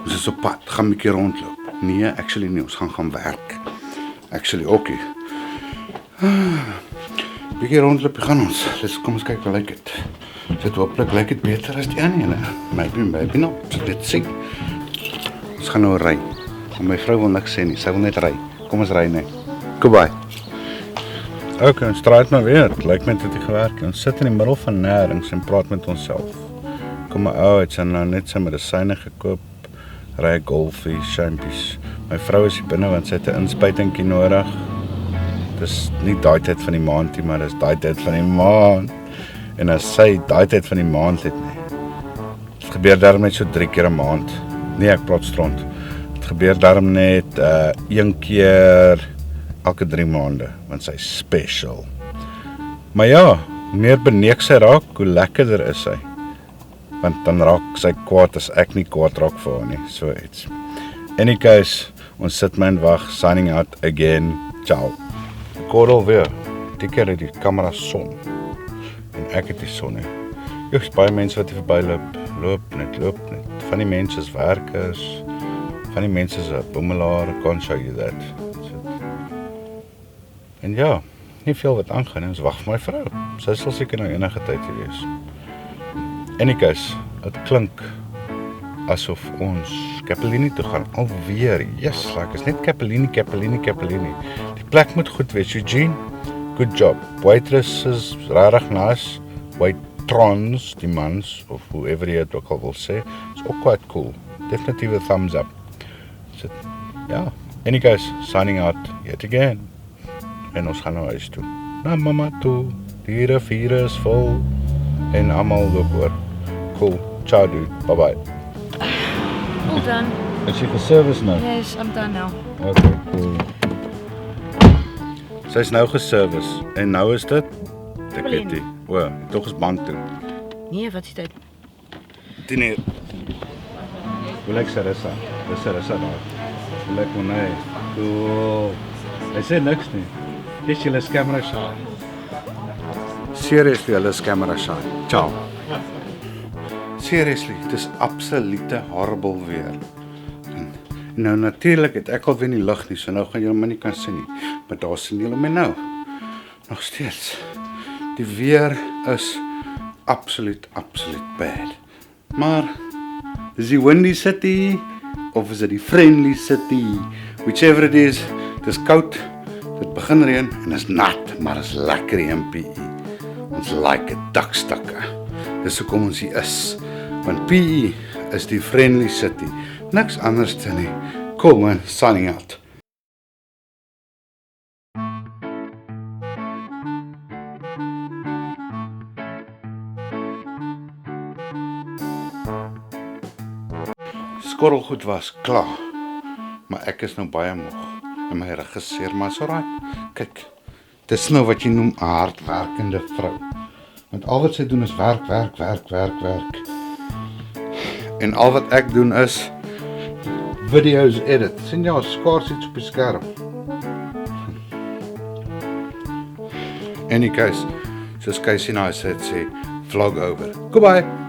Ons is op pad, gaan 'n bietjie rondloop. Nee, actually nie, ons gaan werk. Actually, okay. Bietjie rondloop, gaan ons. Kom ons kyk hoe lyk dit. Dit hooplik lyk dit beter as die ander ene. Maybe not. Let's see. Ons gaan nou ry. My vrou wil niks sê nie, sy wil net ry. Kom ons ry net. Goodbye. Okay, ons draai maar weer. Lyk my dit het gewerk. Ons sit in die middel van nêrens en praat met onsself. Kom maar uit, sy nou net sy medisyne gekoop. Ry golfie, champies. My vrou is hier binne want sy het 'n inspuitingkie nodig. Dis nie daai tyd van die maand nie, maar dis daai tyd van die maand. En as sy daai tyd van die maand het nie. Dit gebeur daarom net so 3 keer 'n maand. Nee, ek praat stront. Dit gebeur daarom net 1 keer elke 3 maande, want sy is special. Maar ja, meer beneek sy raak, hoe lekkerder is sy. Want dan raak sy kwaad as ek nie kwaad raak vir haar nie, so iets. Any case, ons sit my en wag, signing out again, ciao. Ek hoor alweer, die keer het die kamera son, en ek het die son nie. Jy's baie mense wat hier verby loop net. Van die mense is werkers, van die mense is 'n boemelaar, can't show you that. En ja, nie veel wat aangaan nie, ons wag vir my vrou. Sy sal seker nou enige tyd hier wees. Anycase, het klink asof ons Capellini toe gaan, alweer, yes, like, is net Capellini. Die plek moet goed wees, Eugene, good job. Waitress is rarig nice, waitrons, die mans, of whoever jy het ook al wil sê, is ook quite cool, definitely a thumbs up. So, ja, anycase, signing out yet again. En ons gaan nou huis toe. Na mama toe, die rivier is vol, en almal loop oor. Cool, ciao dude, bye bye. All done. Is jy geservice nou? Yes, I'm done now. Okay, cool. Sy is nou geservice, en nou is dit? Tikketie. O, toch is bank toe. Nee, wat is dit? 10 uur. Hoe lyk Sarissa? Dis Sarissa daar. Hoe lyk Monet? Cool. Hy sê niks nie. Dis julle is camera shy. Seriously, julle is camera shy. Ciao. Seriously, dit is absolute horrible weer. Nou natuurlik het ek al weer nie lig nie, so nou gaan julle my nie kan sien nie. Maar daar sien julle my nou. Nog steeds. Die weer is absoluut bad. Maar is die windy city of is dit die friendly city? Whichever it is, dit is koud, dit begin reën en is nat, maar is lekker hier in PE. Ons like het dakstakke. Dis hoekom ons hier is. Want PE is die friendly city. Niks anders dan nie. Cool man, signing out. Skorrelgoed was klaar, maar ek is nou baie moeg en my rug is seer, maar so raai. Kyk, dis nou wat jy noem 'n hardwerkende vrou. Want al wat sy doen is werk. En al wat ek doen is videos edit. Sien jy skaars iets op die skerm? Any case, soos Casey Neistat sê, vlog over. Goodbye.